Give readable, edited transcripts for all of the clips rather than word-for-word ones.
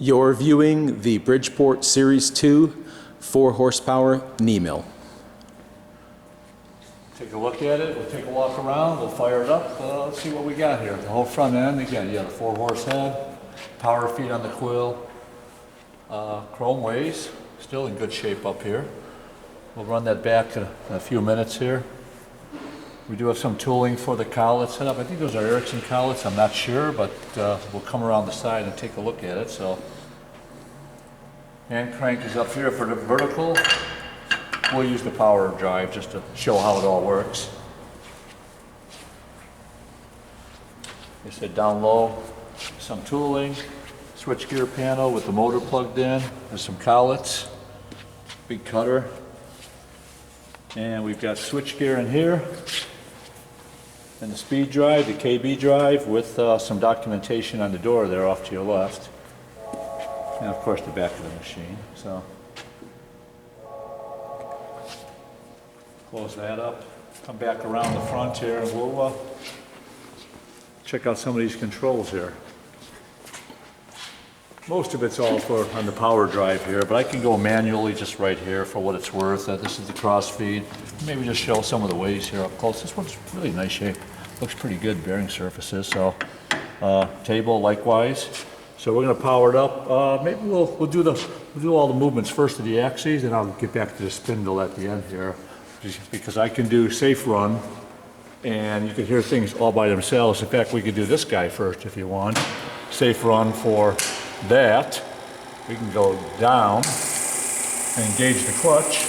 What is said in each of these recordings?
You're viewing the Bridgeport Series 2 4 horsepower knee mill. Take a look at it, we'll take a walk around, we'll fire it up, let's see what we got here. The whole front end, again, you got a 4 horse head, power feet on the quill, chrome ways, still in good shape up here. We'll run that back in a few minutes here. We do have some tooling for the collet set up. I think those are Erickson collets, I'm not sure, but we'll come around the side and take a look at it. So, hand crank is up here for the vertical. We'll use the power drive just to show how it all works. Like I said, down low, some tooling, switch gear panel with the motor plugged in. There's some collets, big cutter. And we've got switch gear in here. And the speed drive, the KB drive with some documentation on the door there off to your left. And of course the back of the machine. So close that up, come back around the front here, and we'll check out some of these controls here. Most of it's all on the power drive here, but I can go manually just right here for what it's worth. This is the cross feed. Maybe just show some of the ways here up close. This one's really nice shape. Looks pretty good, bearing surfaces. So table likewise. So we're going to power it up. Maybe we'll do all the movements first to the axes, and I'll get back to the spindle at the end here, because I can do safe run, and you can hear things all by themselves. In fact, we could do this guy first if you want. Safe run for that. We can go down and engage the clutch.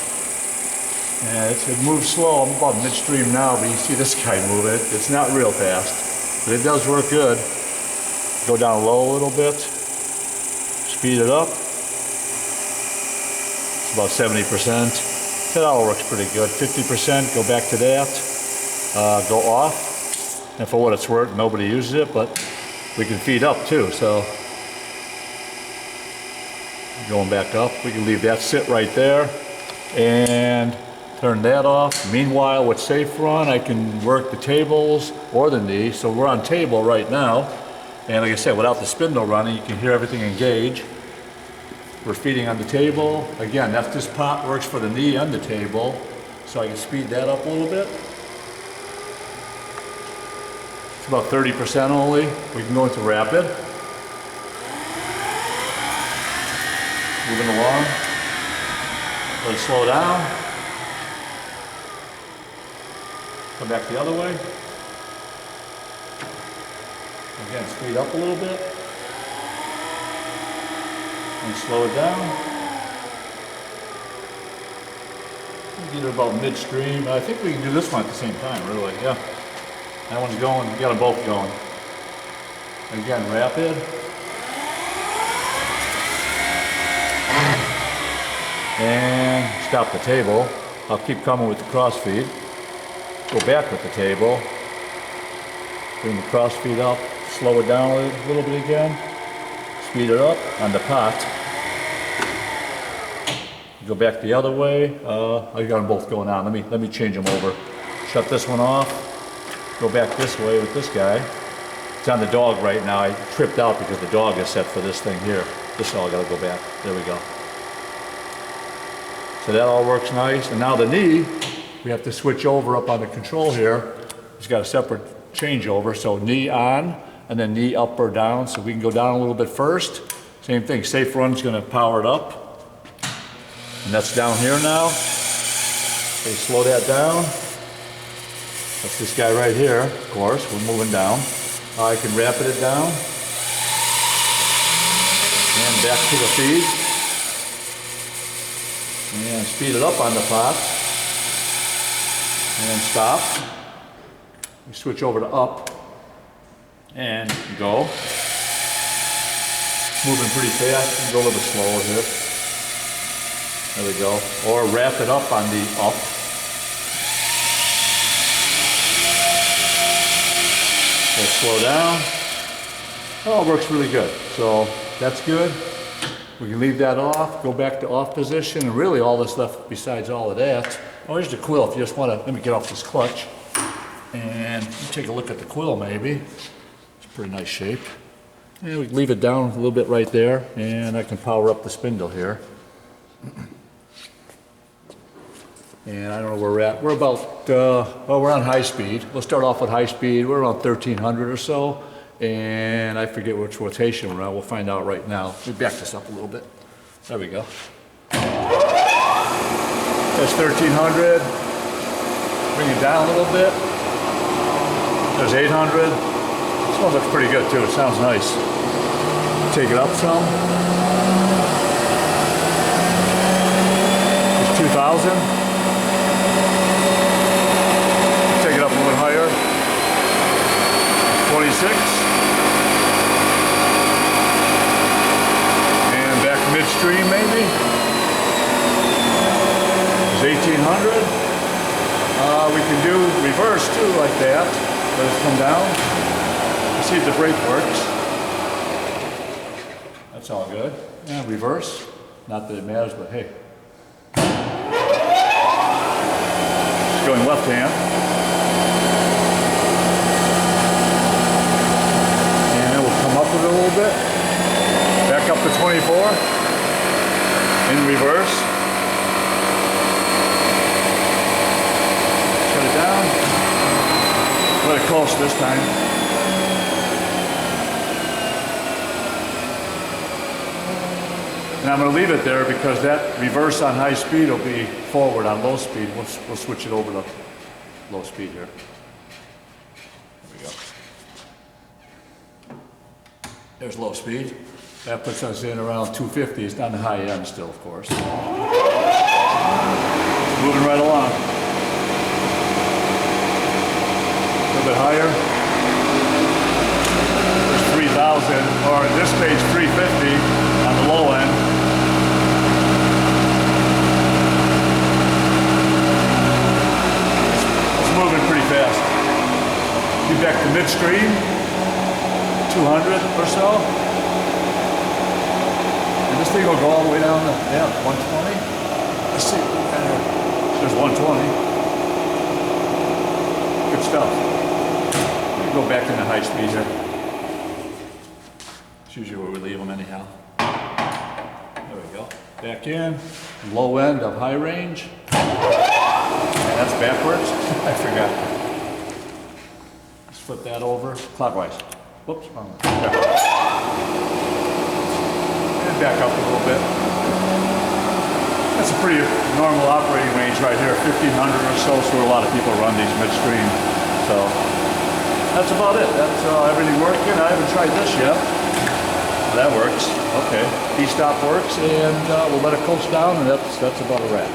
And it moves slow. I'm about midstream now, but you see this guy move it. It's not real fast, but it does work good. Go down low a little bit. Speed it up. It's about 70%. That all works pretty good. 50%, go back to that. Go off. And for what it's worth, nobody uses it, but we can feed up too. So going back up, we can leave that sit right there and turn that off. Meanwhile, with safe run, I can work the tables or the knee. So we're on table right now. And like I said, without the spindle running, you can hear everything engage. We're feeding on the table. Again, this pot works for the knee and the table. So I can speed that up a little bit. It's about 30% only. We can go into rapid. Moving along. Let it slow down. Come back the other way. Again, speed up a little bit. And slow it down. We get it about midstream. I think we can do this one at the same time, really. Yeah. That one's going. We got them both going. Again, rapid. And stop the table. I'll keep coming with the cross feed. Go back with the table. Bring the cross feed up. Slow it down a little bit again. Speed it up on the pot. Go back the other way. I got them both going on. Let me change them over. Shut this one off. Go back this way with this guy. It's on the dog right now. I tripped out because the dog is set for this thing here. This all got to go back. There we go. So that all works nice. And now the knee, we have to switch over up on the control here. It's got a separate changeover. So knee on and then knee up or down. So we can go down a little bit first. Same thing, safe run's gonna power it up. And that's down here now. Okay, slow that down. That's this guy right here, of course. We're moving down. I can rapid it down. And back to the feed. And speed it up on the pot. And stop. We switch over to up. And go. Moving pretty fast. Go a little bit slower here. There we go. Or wrap it up on the up. We'll slow down. It all works really good. So that's good. We can leave that off, go back to off position, and really all this left besides all of that. Oh, here's the quill if you just want to, let me get off this clutch. And take a look at the quill maybe. It's pretty nice shape. And we can leave it down a little bit right there, and I can power up the spindle here. And I don't know where we're at. We're about, well, we're on high speed. We'll start off with high speed. We're around 1300 or so. And I forget which rotation we're on. We'll find out right now. Let me back this up a little bit. There we go. That's 1300. Bring it down a little bit. There's 800. This one looks pretty good too. It sounds nice. Take it up some. It's 2000. Take it up a little higher. 26. And back midstream maybe. It's 1800. We can do reverse too like that. Let it come down. See if the brake works. That's all good. Yeah, reverse. Not that it matters, but hey. It's going left hand. And we'll come up with it a little bit. Back up to 24. In reverse. Shut it down. Let it close this time. And I'm going to leave it there because that reverse on high speed will be forward on low speed. We'll switch it over to low speed here. There we go. There's low speed. That puts us in around 250. It's on the high end still, of course. Moving right along. A little bit higher. There's 3,000, or in this stage 350 on the low end. It's moving pretty fast. Be back to midstream, 200 or so. And this thing will go all the way down to, yeah, 120. Let's see, there's 120. Good stuff. Go back into high speed here. It's usually where we leave them anyhow. There we go. Back in. Low end of high range. And that's backwards. I forgot. Let's flip that over clockwise. Whoops, wrong way. And back up a little bit. That's a pretty normal operating range right here, 1500 or so. So a lot of people run these midstream. So that's about it. That's everything working. I haven't tried this yet. That works. Okay. E-stop works, and we'll let it coast down, and that's about a wrap.